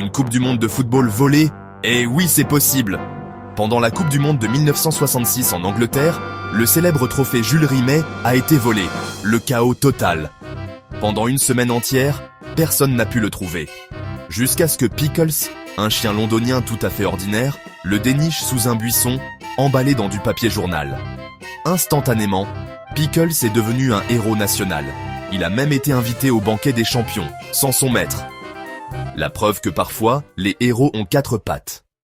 Une Coupe du Monde de football volée? Eh oui, c'est possible. Pendant la Coupe du Monde de 1966 en Angleterre, le célèbre trophée Jules Rimet a été volé. Le chaos total. Pendant une semaine entière, personne n'a pu le trouver. Jusqu'à ce que Pickles, un chien londonien tout à fait ordinaire, le déniche sous un buisson, emballé dans du papier journal. Instantanément, Pickles est devenu un héros national. Il a même été invité au banquet des champions, sans son maître. La preuve que parfois, les héros ont 4 pattes.